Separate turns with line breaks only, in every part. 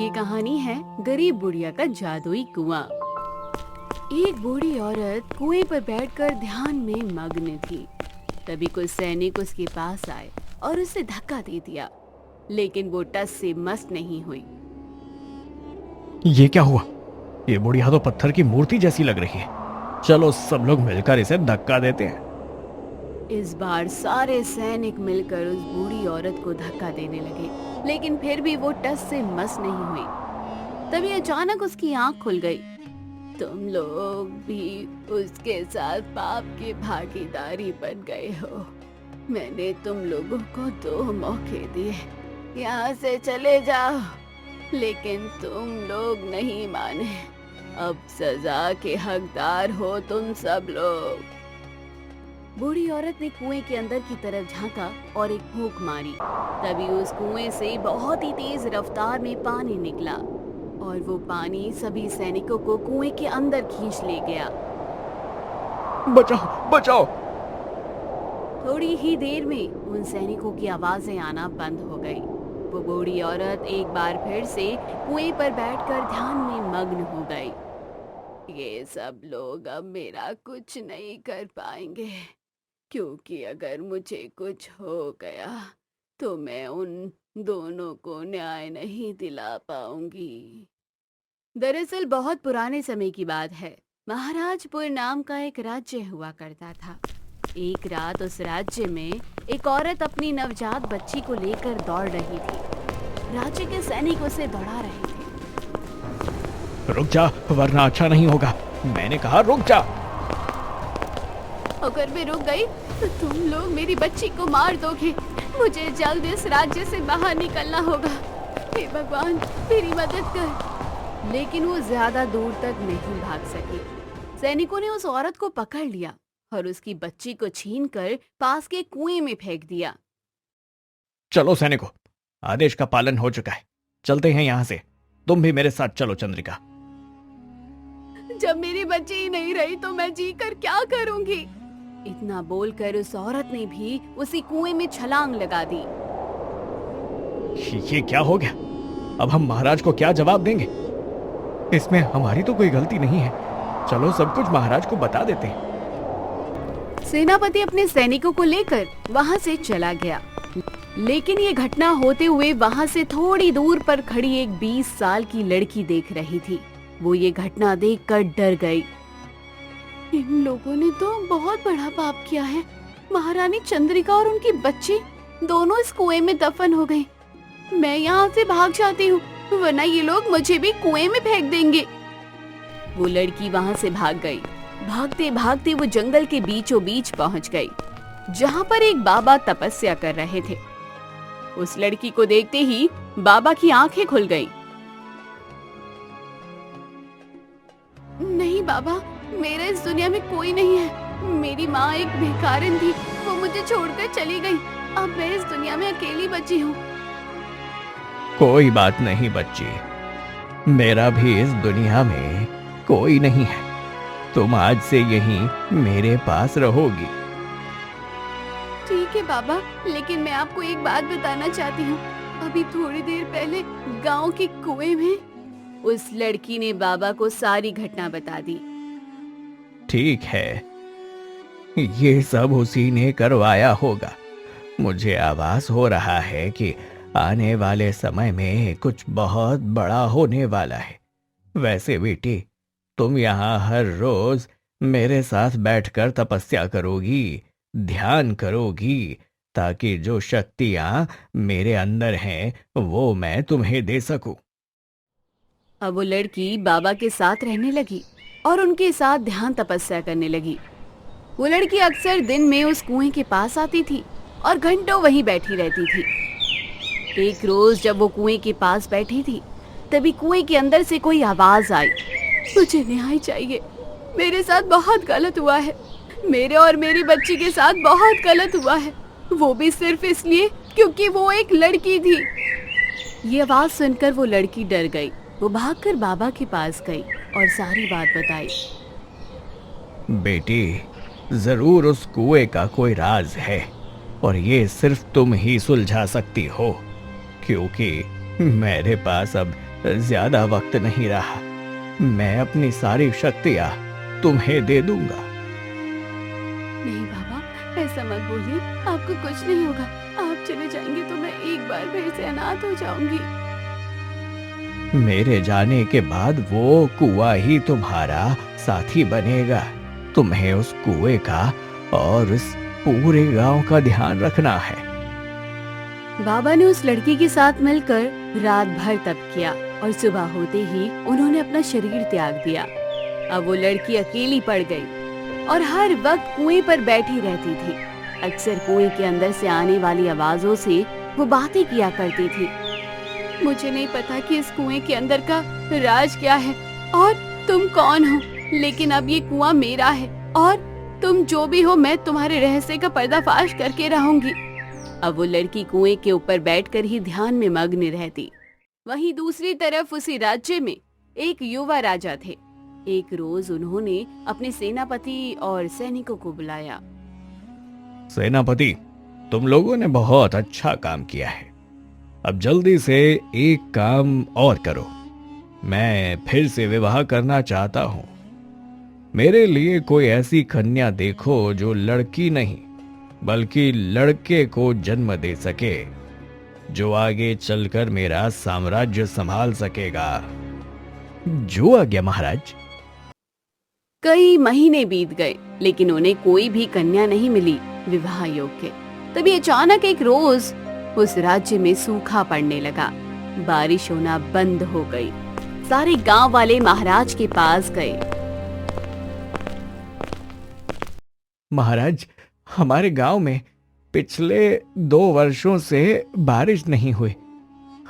ये कहानी है गरीब बुढ़िया का जादुई कुआं। एक बूढ़ी औरत कुएं पर बैठकर ध्यान में मग्न थी। तभी कुछ सैनिक उसके पास आए और उसे धक्का दे दिया, लेकिन वो टस से मस नहीं हुई।
ये क्या हुआ? ये बुढ़िया तो पत्थर की मूर्ति जैसी लग रही है। चलो सब लोग मिलकर इसे धक्का देते हैं।
इस बार सारे सैनिक मिलकर उस बूढ़ी औरत को धक्का देने लगे, लेकिन फिर भी वो टस से मस नहीं हुई। तभी अचानक उसकी आंख खुल गई। तुम लोग भी उसके साथ पाप की भागीदारी बन गए हो। मैंने तुम लोगों को 2 मौके दिए, यहाँ से चले जाओ, लेकिन तुम लोग नहीं माने। अब सजा के हकदार हो तुम सब लोग। बूढ़ी औरत ने कुएं के अंदर की तरफ झांका और एक फूंक मारी। तभी उस कुएं से बहुत ही तेज रफ्तार में पानी निकला और वो पानी सभी सैनिकों को कुएं के अंदर खींच ले गया।
बचाओ बचाओ!
थोड़ी ही देर में उन सैनिकों की आवाजें आना बंद हो गई। वो बूढ़ी औरत एक बार फिर से कुएं पर बैठकर ध्यान में मग्न हो गई। ये सब लोग अब मेरा कुछ नहीं कर पाएंगे, क्योंकि अगर मुझे कुछ हो गया तो मैं उन दोनों को न्याय नहीं दिला पाऊंगी। दरअसल बहुत पुराने समय की बात है। महाराजपुर नाम का एक राज्य हुआ करता था। एक रात उस राज्य में एक औरत अपनी नवजात बच्ची को लेकर दौड़ रही थी। राज्य के सैनिक उसे दौड़ा रहे थे।
रुक जा, वरना अच्छा नहीं होगा। मैंने कहा रुक जा।
अगर मैं रुक गई तो तुम लोग मेरी बच्ची को मार दोगे। मुझे जल्द इस राज्य से बाहर निकलना होगा। हे भगवान, मेरी मदद कर। लेकिन वो ज्यादा दूर तक नहीं भाग सकी। सैनिकों ने उस औरत को पकड़ लिया और उसकी बच्ची को छीनकर पास के कुएं में फेंक दिया।
चलो सैनिकों, आदेश का पालन हो चुका है। चलते हैं यहाँ से। तुम भी मेरे साथ चलो चंद्रिका।
जब मेरी बच्ची ही नहीं रही तो मैं जी कर क्या करूंगी? इतना बोलकर उस औरत ने भी उसी कुएं में छलांग लगा दी।
ये क्या हो गया? अब हम महाराज को क्या जवाब देंगे? इसमें हमारी तो कोई गलती नहीं है। चलो सब कुछ महाराज को बता देते हैं।
सेनापति अपने सैनिकों को लेकर वहां से चला गया, लेकिन ये घटना होते हुए वहां से थोड़ी दूर पर खड़ी एक 20 साल की लड़की देख रही थी। वो ये घटना देखकर डर गई। इन लोगों ने तो बहुत बड़ा पाप किया है। महारानी चंद्रिका और उनकी बच्ची दोनों इस कुएं में दफन हो गई। मैं यहाँ से भाग जाती हूँ, वरना ये लोग मुझे भी कुएं में फेंक देंगे। वो लड़की वहाँ से भाग गई। भागते भागते वो जंगल के बीचों बीच पहुँच गई, जहाँ पर एक बाबा तपस्या कर रहे थे। उस लड़की को देखते ही बाबा की आंखें खुल गई। नहीं बाबा, मेरे इस दुनिया में कोई नहीं है। मेरी माँ एक भिखारिन थी, वो मुझे छोड़कर चली गई। अब मैं इस दुनिया में अकेली बची हूँ।
कोई बात नहीं बच्ची, मेरा भी इस दुनिया में कोई नहीं है। तुम आज से यहीं मेरे पास रहोगी।
ठीक है बाबा, लेकिन मैं आपको एक बात बताना चाहती हूँ। अभी थोड़ी देर पहले गांव के कुएं में उस लड़की ने बाबा को सारी घटना बता दी।
ठीक है, ये सब उसी ने करवाया होगा। मुझे आभास हो रहा है कि आने वाले समय में कुछ बहुत बड़ा होने वाला है। वैसे बेटी, तुम यहाँ हर रोज मेरे साथ बैठकर तपस्या करोगी, ध्यान करोगी, ताकि जो शक्तियाँ मेरे अंदर हैं वो मैं तुम्हें दे सकूं।
अब वो लड़की बाबा के साथ रहने लगी और उनके साथ ध्यान तपस्या करने लगी। वो लड़की अक्सर दिन में उस कुएं के पास आती थी और घंटों वहीं बैठी रहती थी। एक रोज जब वो कुएं के पास बैठी थी, तभी कुएं के अंदर से कोई आवाज आई। मुझे न्याय चाहिए, मेरे साथ बहुत गलत हुआ है। मेरे और मेरी बच्ची के साथ बहुत गलत हुआ है, वो भी सिर्फ इसलिए क्योंकि वो एक लड़की थी। ये आवाज सुनकर वो लड़की डर गई। वो भागकर बाबा के पास गई और सारी बात बताई।
बेटी, जरूर उस कुएं का कोई राज है और ये सिर्फ तुम ही सुलझा सकती हो, क्योंकि मेरे पास अब ज्यादा वक्त नहीं रहा। मैं अपनी सारी शक्तियां तुम्हें दे दूंगा।
नहीं बाबा, ऐसा मत बोलिए, आपको कुछ नहीं होगा। आप चले जाएंगे तो मैं एक बार फिर से अनाथ हो जाऊंगी।
मेरे जाने के बाद वो कुआं ही तुम्हारा साथी बनेगा। तुम्हें उस कुएं का और उस पूरे गांव का ध्यान रखना है।
बाबा ने उस लड़की के साथ मिलकर रात भर तप किया और सुबह होते ही उन्होंने अपना शरीर त्याग दिया। अब वो लड़की अकेली पड़ गई और हर वक्त कुएं पर बैठी रहती थी। अक्सर कुएं के अंदर से आने वाली आवाजों से वो बातें किया करती थी। मुझे नहीं पता कि इस कुएं के अंदर का राज क्या है और तुम कौन हो, लेकिन अब ये कुआं मेरा है और तुम जो भी हो, मैं तुम्हारे रहस्य का पर्दाफाश करके रहूंगी। अब वो लड़की कुएं के ऊपर बैठकर ही ध्यान में मग्न रहती। वहीं दूसरी तरफ उसी राज्य में एक युवा राजा थे। एक रोज उन्होंने अपने सेनापति और सैनिकों को बुलाया।
सेनापति, तुम लोगों ने बहुत अच्छा काम किया है। अब जल्दी से एक काम और करो। मैं फिर से विवाह करना चाहता हूँ। मेरे लिए कोई ऐसी कन्या देखो जो लड़की नहीं बल्कि लड़के को जन्म दे सके, जो आगे चलकर मेरा साम्राज्य संभाल सकेगा। जो आज्ञा महाराज।
कई महीने बीत गए, लेकिन उन्हें कोई भी कन्या नहीं मिली विवाह योग्य। तभी अचानक एक रोज उस राज्य में सूखा पड़ने लगा। बारिश होना बंद हो गई। सारे गांव वाले महाराज के पास गए।
महाराज, हमारे गांव में पिछले 2 वर्षों से बारिश नहीं हुई।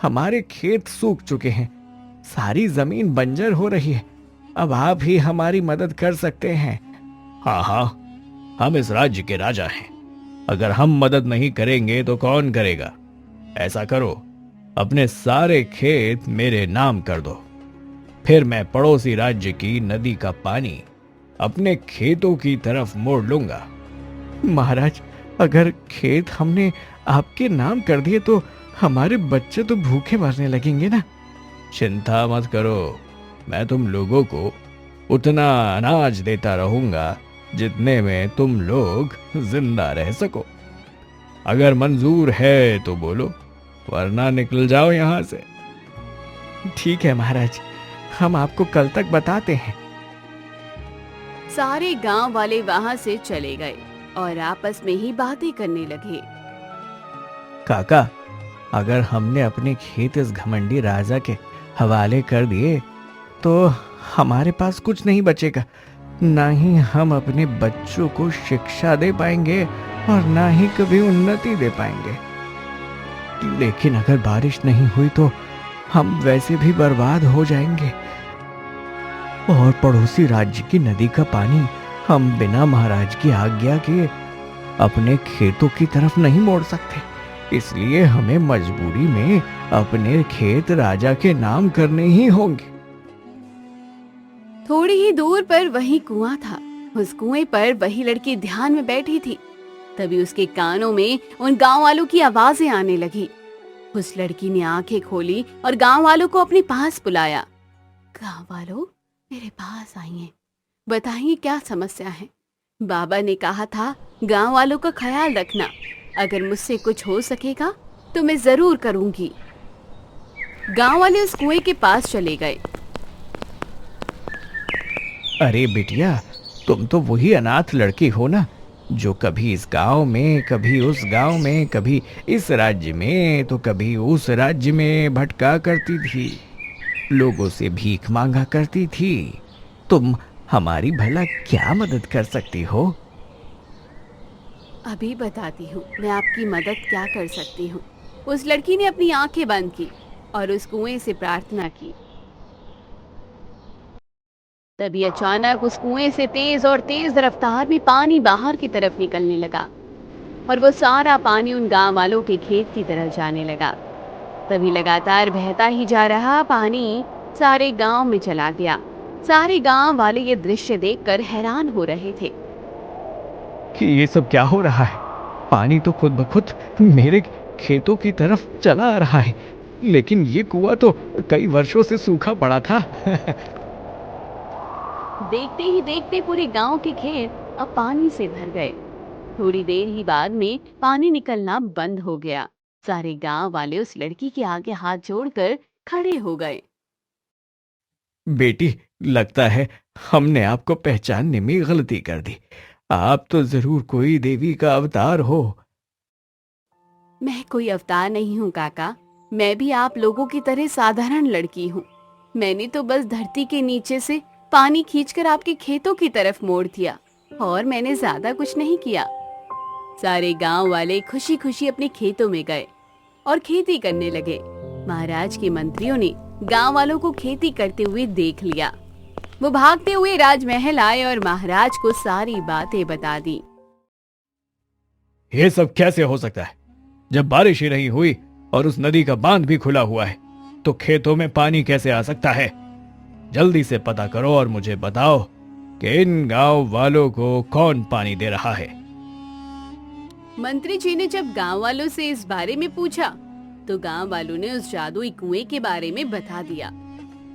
हमारे खेत सूख चुके हैं। सारी जमीन बंजर हो रही है। अब आप ही हमारी मदद कर सकते हैं। हाँ हाँ, हम इस राज्य के राजा हैं। अगर हम मदद नहीं करेंगे तो कौन करेगा। ऐसा करो, अपने सारे खेत मेरे नाम कर दो। फिर मैं पड़ोसी राज्य की नदी का पानी अपने खेतों की तरफ मोड़ लूंगा। महाराज, अगर खेत हमने आपके नाम कर दिए तो हमारे बच्चे तो भूखे मरने लगेंगे ना। चिंता मत करो, मैं तुम लोगों को उतना अनाज देता रहूंगा जितने में तुम लोग जिंदा रह सको। अगर मंजूर है तो बोलो, वरना निकल जाओ यहां से। ठीक है महाराज, हम आपको कल तक बताते हैं।
सारे गांव वाले वहां से चले गए और आपस में ही बातें करने लगे।
काका, अगर हमने अपने खेत इस घमंडी राजा के हवाले कर दिए तो हमारे पास कुछ नहीं बचेगा। ना ही हम अपने बच्चों को शिक्षा दे पाएंगे और ना ही कभी उन्नति दे पाएंगे। लेकिन अगर बारिश नहीं हुई तो हम वैसे भी बर्बाद हो जाएंगे। और पड़ोसी राज्य की नदी का पानी हम बिना महाराज की आज्ञा के अपने खेतों की तरफ नहीं मोड़ सकते। इसलिए हमें मजबूरी में अपने खेत राजा के नाम करने ही होंगे।
थोड़ी ही दूर पर वही कुआं था। उस कुएं पर वही लड़की ध्यान में बैठी थी। तभी उसके कानों में उन गांव वालों की आवाजें आने लगी। उस लड़की ने आंखें खोली और गांव वालों को अपने पास बुलाया। गांव वालों, मेरे पास आइए, बताइए क्या समस्या है। बाबा ने कहा था गांव वालों का ख्याल रखना। अगर मुझसे कुछ हो सकेगा तो मैं जरूर करूंगी। गांव वाले उस कुएं के पास चले गए।
अरे बिटिया, तुम तो वही अनाथ लड़की हो ना, जो कभी इस गांव में, कभी उस गांव में, कभी इस राज्य में तो कभी उस राज्य में भटका करती थी, लोगों से भीख मांगा करती थी। तुम हमारी भला क्या मदद कर सकती हो?
अभी बताती हूँ मैं आपकी मदद क्या कर सकती हूँ। उस लड़की ने अपनी आंखें बंद की और उस कुएं से प्रार्थना की। तभी अचानक उस कुएं से तेज और तेज रफ्तार में पानी बाहर की तरफ निकलने लगा और वो सारा पानी उन गांव वालों के खेत की तरफ जाने लगा। तभी लगातार बहता ही जा रहा पानी सारे गांव में चला गया। सारे गांव वाले ये दृश्य देखकर हैरान हो रहे थे
कि ये सब क्या हो रहा है। पानी तो खुद ब खुद मेरे खेतों की तरफ चला आ रहा है। लेकिन ये कुआं तो कई वर्षों से सूखा पड़ा था।
देखते ही देखते पूरे गांव के खेत अब पानी से भर गए। थोड़ी देर ही बाद में पानी निकलना बंद हो गया। सारे गांव वाले उस लड़की के आगे हाथ जोड़कर खड़े हो गए।
बेटी, लगता है हमने आपको पहचानने में गलती कर दी। आप तो जरूर कोई देवी का अवतार हो।
मैं कोई अवतार नहीं हूँ काका। मैं भी आप लोगों की तरह साधारण लड़की हूँ। मैंने तो बस धरती के नीचे से पानी खींचकर आपके खेतों की तरफ मोड़ दिया और मैंने ज्यादा कुछ नहीं किया। सारे गांव वाले खुशी खुशी अपने खेतों में गए और खेती करने लगे। महाराज के मंत्रियों ने गांव वालों को खेती करते हुए देख लिया। वो भागते हुए राजमहल आए और महाराज को सारी बातें बता दी।
ये सब कैसे हो सकता है? जब बारिश ही नहीं हुई और उस नदी का बांध भी खुला हुआ है, तो खेतों में पानी कैसे आ सकता है? जल्दी से पता करो और मुझे बताओ कि इन गांव वालों को कौन पानी दे रहा है।
मंत्री जी ने जब गांव वालों से इस बारे में पूछा, तो गांव वालों ने उस जादुई कुएं के बारे में बता दिया।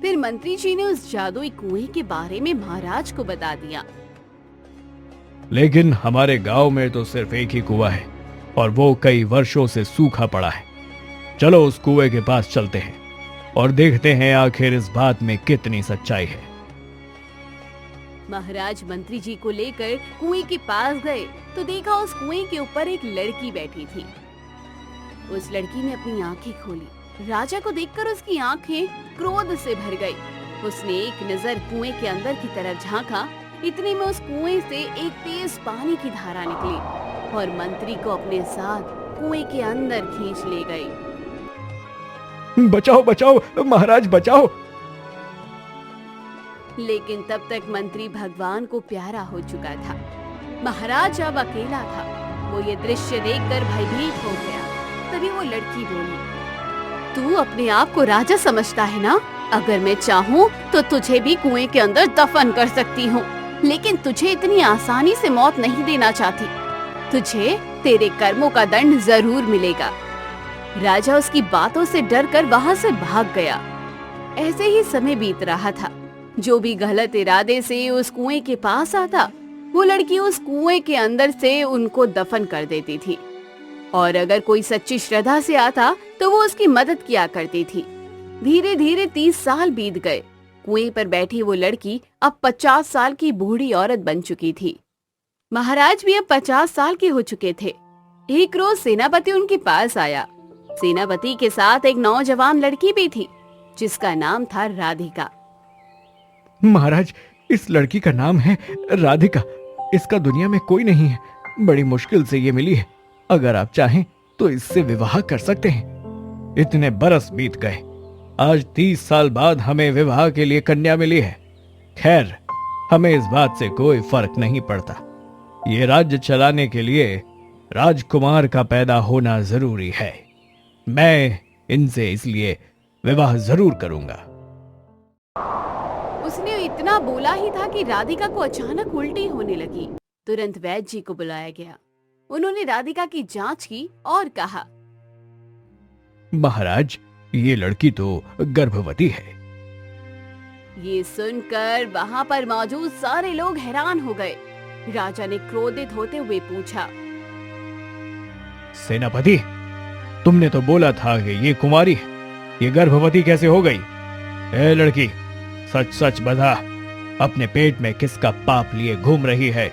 फिर मंत्री जी ने उस जादुई कुएं के बारे में महाराज को बता दिया।
लेकिन हमारे गांव में तो सिर्फ एक ही कुआं है और वो कई वर्षों से सूखा पड़ा है। चलो उस कुएं के पास चलते हैं और देखते हैं आखिर इस बात में कितनी सच्चाई है।
महाराज मंत्री जी को लेकर कुएं के पास गए तो देखा उस कुएं के ऊपर एक लड़की बैठी थी। उस लड़की ने अपनी आंखें खोली। राजा को देखकर उसकी आंखें क्रोध से भर गई। उसने एक नजर कुएं के अंदर की तरफ झांका। इतने में उस कुएं से एक तेज पानी की धारा निकली और मंत्री को अपने साथ कुएं के अंदर खींच ले गई।
बचाओ बचाओ महाराज, बचाओ।
लेकिन तब तक मंत्री भगवान को प्यारा हो चुका था। महाराज अब अकेला था। वो ये दृश्य देखकर भयभीत हो गया। तभी वो लड़की बोली, तू अपने आप को राजा समझता है ना? अगर मैं चाहूँ तो तुझे भी कुएं के अंदर दफन कर सकती हूँ, लेकिन तुझे इतनी आसानी से मौत नहीं देना चाहती। तुझे तेरे कर्मों का दंड जरूर मिलेगा। राजा उसकी बातों से डरकर वहाँ से भाग गया। ऐसे ही समय बीत रहा था। जो भी गलत इरादे से उस कुएं के पास आता, वो लड़की उस कुएं के अंदर से उनको दफन कर देती थी। और अगर कोई सच्ची श्रद्धा से आता तो वो उसकी मदद किया करती थी। धीरे धीरे 30 साल बीत गए। कुएं पर बैठी वो लड़की अब 50 साल की बूढ़ी औरत बन चुकी थी। महाराज भी अब 50 साल के हो चुके थे। एक रोज सेनापति उनके पास आया। सेनापति के साथ एक नौजवान लड़की भी थी, जिसका नाम था राधिका।
महाराज, इस लड़की का नाम है राधिका। इसका दुनिया में कोई नहीं है। बड़ी मुश्किल से ये मिली है। अगर आप चाहें तो इससे विवाह कर सकते हैं। इतने बरस बीत गए, आज 30 साल बाद हमें विवाह के लिए कन्या मिली है। खैर, हमें इस बात से कोई फर्क नहीं पड़ता। ये राज्य चलाने के लिए राजकुमार का पैदा होना जरूरी है। मैं इनसे इसलिए विवाह जरूर करूंगा।
उसने इतना बोला ही था कि राधिका को अचानक उल्टी होने लगी। तुरंत वैद्य जी को बुलाया गया। उन्होंने राधिका की जांच की और कहा,
महाराज, ये लड़की तो गर्भवती है।
ये सुनकर वहाँ पर मौजूद सारे लोग हैरान हो गए। राजा ने क्रोधित होते हुए पूछा,
सेनापति, तुमने तो बोला था कि ये कुमारी है, ये गर्भवती कैसे हो गई? ए लड़की, सच सच बता, अपने पेट में किसका पाप लिए घूम रही है?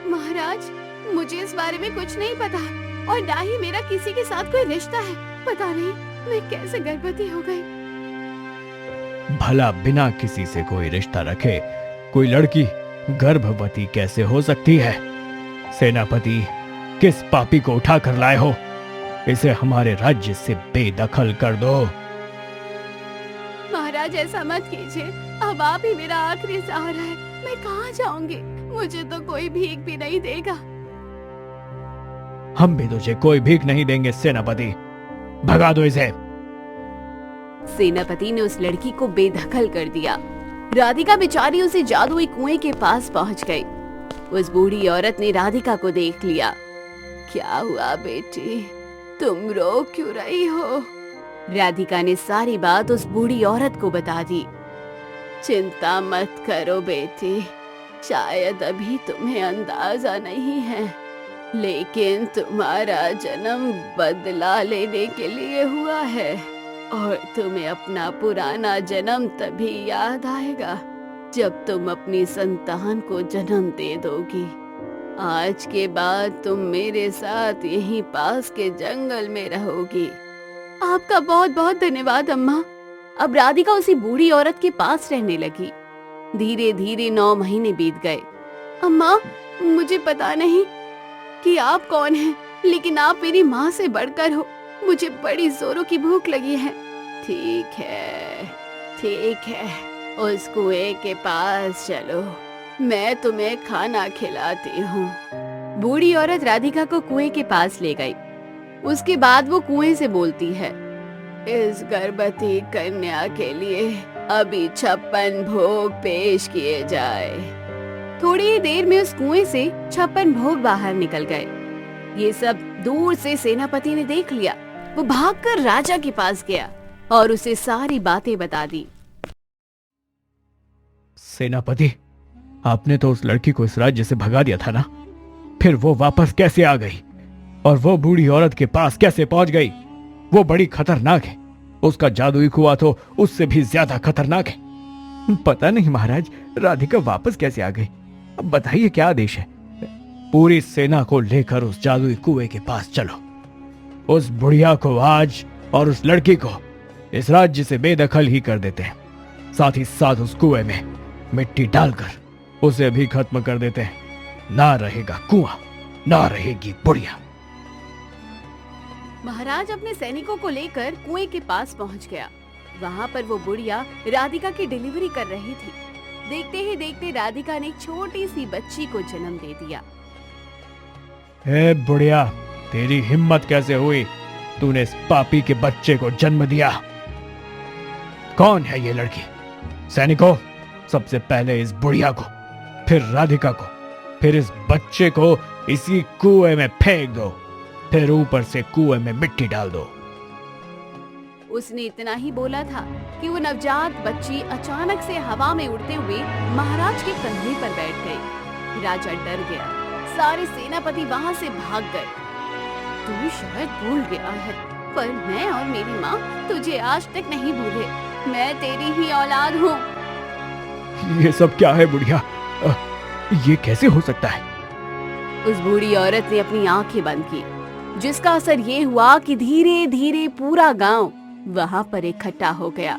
महाराज, मुझे इस बारे में कुछ नहीं पता और ना ही मेरा किसी के साथ कोई रिश्ता है। पता नहीं मैं कैसे गर्भवती हो गई।
भला बिना किसी से कोई रिश्ता रखे कोई लड़की गर्भवती कैसे हो सकती है? सेनापति, किस पापी को उठा कर लाए हो? इसे हमारे राज्य से बेदखल कर दो।
महाराज, ऐसा मत कीजिए। अब आप ही मेरा आखिरी सहारा है। मैं कहाँ जाऊंगी? मुझे तो कोई भीख भी नहीं देगा।
हम भी तुझे कोई भीख नहीं देंगे सेनापति। भगा दो इसे।
सेनापति ने उस लड़की को बेदखल कर दिया। राधिका बेचारी उसी जादुई कुएं के पास पहुंच गई। उस बूढ़ी औरत ने राधिका को देख लिया। क्या हुआ बेटी? तुम रो क्यों रही हो? राधिका ने सारी बात उस बूढ़ी औरत को बता दी। चिंता मत करो बेटी, शायद अभी तुम्हें अंदाजा नहीं है, लेकिन तुम्हारा जन्म बदला लेने के लिए हुआ है और तुम्हें अपना पुराना जन्म तभी याद आएगा जब तुम अपनी संतान को जन्म दे दोगी। आज के बाद तुम मेरे साथ यहीं पास के जंगल में रहोगी। आपका बहुत बहुत धन्यवाद अम्मा। अब राधिका उसी बूढ़ी औरत के पास रहने लगी। धीरे धीरे 9 महीने बीत गए। अम्मा, मुझे पता नहीं कि आप कौन हैं, लेकिन आप मेरी माँ से बढ़कर हो। मुझे बड़ी जोरों की भूख लगी है। ठीक है, ठीक है, उस कुएं के पास चलो, मैं तुम्हें खाना खिलाती हूँ। बूढ़ी औरत राधिका को कुएं के पास ले गई। उसके बाद वो कुएं से बोलती है, इस गर्भवती कन्या के लिए अभी 56 भोग पेश किए जाए। थोड़ी ही देर में उस कुएं से 56 भोग बाहर निकल गए। ये सब दूर से सेनापति ने देख लिया। वो भागकर राजा के पास गया और उसे सारी बातें बता दी।
सेनापति, आपने तो उस लड़की को इस राज्य से भगा दिया था ना, फिर वो वापस कैसे आ गई और वो बूढ़ी औरत के पास कैसे पहुंच गई? वो बड़ी खतरनाक है। उसका जादुई कुआं तो उससे भी ज्यादा खतरनाक है। पता नहीं महाराज, राधिका वापस कैसे आ गई। अब बताइए क्या आदेश है? पूरी सेना को लेकर उस जादुई कुएं के पास चलो। उस बुढ़िया को आज और उस लड़की को इस राज्य से बेदखल ही कर देते हैं। साथ ही साथ उस कुएं में मिट्टी डालकर उसे भी खत्म कर देते हैं। ना रहेगा कुआं, ना रहेगी बुढ़िया।
महाराज अपने सैनिकों को लेकर कुएं के पास पहुंच गया। वहां पर वो बुढ़िया राधिका की डिलीवरी कर रही थी। देखते ही देखते राधिका ने एक छोटी सी बच्ची को जन्म दे दिया।
हे बुढ़िया, तेरी हिम्मत कैसे हुई? तूने इस पापी के बच्चे को जन्म दिया। कौन है ये लड़की? सैनिकों, सबसे पहले इस बुढ़िया को, फिर राधिका को, फिर इस बच्चे को इसी कुएं में फेंक दो, फिर ऊपर से कुएं में मिट्टी डाल दो।
उसने इतना ही बोला था कि वो नवजात बच्ची अचानक से हवा में उड़ते हुए महाराज के कंधे पर बैठ गई। राजा डर गया। सारे सेनापति वहां से भाग गए। तू शायद भूल गया है, पर मैं और मेरी माँ तुझे आज तक नहीं भूले। मैं तेरी ही औलाद हूँ।
ये सब क्या है बुढ़िया? ये कैसे हो सकता है?
उस बूढ़ी औरत ने अपनी आंखें बंद की, जिसका असर ये हुआ कि धीरे धीरे पूरा गांव वहां पर इकट्ठा हो गया।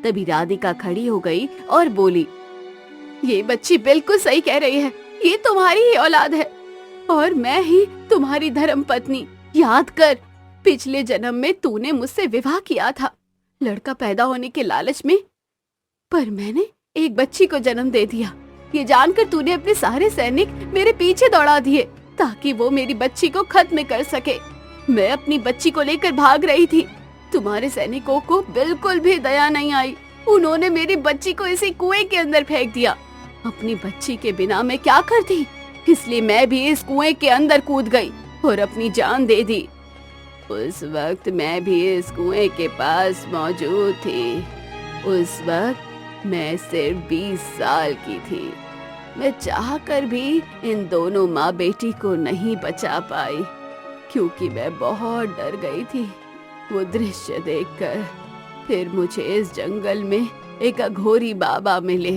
तभी राधिका खड़ी हो गई और बोली, ये बच्ची बिल्कुल सही कह रही है। ये तुम्हारी ही औलाद है और मैं ही तुम्हारी धर्म पत्नी। याद कर, पिछले जन्म में तूने मुझसे विवाह किया था, लड़का पैदा होने के लालच में, पर मैंने एक बच्ची को जन्म दे दिया। ये जानकर तूने अपने सारे सैनिक मेरे पीछे दौड़ा दिए ताकि वो मेरी बच्ची को खत्म कर सके। मैं अपनी बच्ची को लेकर भाग रही थी। तुम्हारे सैनिकों को बिल्कुल भी दया नहीं आई। उन्होंने मेरी बच्ची को इसी कुएं के अंदर फेंक दिया। अपनी बच्ची के बिना मैं क्या करती, इसलिए मैं भी इस कुएं के अंदर कूद गई और अपनी जान दे दी। उस वक्त मैं भी इस कुएं के पास मौजूद थी। उस वक्त मैं सिर्फ 20 साल की थी। मैं चाहकर भी इन दोनों माँ बेटी को नहीं बचा पाई, क्योंकि मैं बहुत डर गई थी वो दृश्य देखकर। फिर मुझे इस जंगल में एक अघोरी बाबा मिले।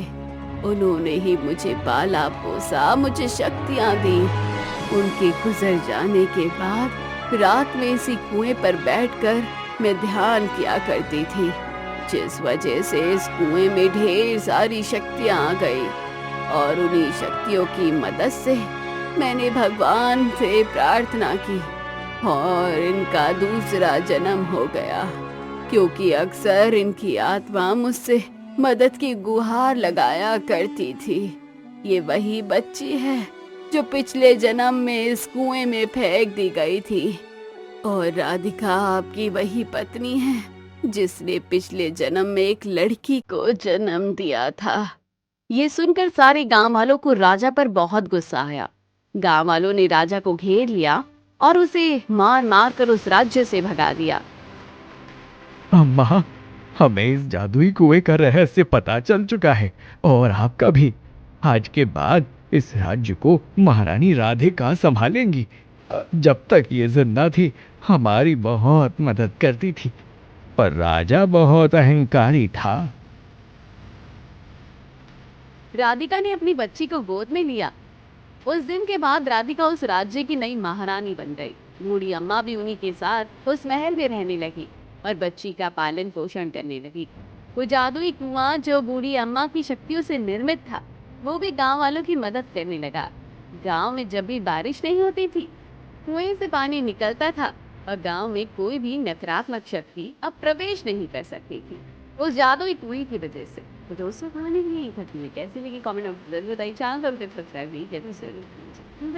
उन्होंने ही मुझे पाला पोसा, मुझे शक्तियाँ दी। उनके गुजर जाने के बाद रात में इसी कुएं पर बैठकर मैं ध्यान किया करती थी, जिस वजह से इस कुएं में ढेर सारी शक्तियाँ आ गई और उन्हीं शक्तियों की मदद से मैंने भगवान से प्रार्थना की और इनका दूसरा जन्म हो गया, क्योंकि अक्सर इनकी आत्मा मुझसे मदद की गुहार लगाया करती थी। ये वही बच्ची है जो पिछले जन्म में इस कुएं में फेंक दी गई थी, और राधिका आपकी वही पत्नी है जिसने पिछले जन्म में एक लड़की को जन्म दिया था। ये सुनकर सारे गांव वालों को राजा पर बहुत गुस्सा आया। गांव वालों ने राजा को घेर लिया और उसे मार मार कर उस राज्य से भगा दिया।
अम्मा, हमें इस जादुई कुएं का रहस्य पता चल चुका है और आपका भी। आज के बाद इस राज्य को महारानी राधिका संभालेंगी। जब तक ये जिंदा थी हमारी बहुत मदद करती थी, पर राजा बहुत अहंकारी था।
राधिका ने अपनी बच्ची को गोद में लिया। उस दिन के बाद राधिका उस राज्य की नई महारानी बन गई। बूढ़ी अम्मा भी उन्हीं के साथ उस महल में रहने लगी और बच्ची का पालन पोषण करने लगी। वो जादुई कुआं जो बूढ़ी अम्मा की शक्तियों से निर्मित था, वो भी गांव वालों की मदद करने लगा। गांव में जब भी बारिश नहीं होती थी, कुएं से पानी निकलता था और गांव में कोई भी नकारात्मक शक्ति अब प्रवेश नहीं कर सकती थी, उस जादुई कुएं की वजह से। तो दोस्तों, कहानी यही खत्म हुई। कैसी लगी कमेंट में जरूर बताइए। चैनल पर सब्सक्राइब नहीं किया तो जरूर कीजिए।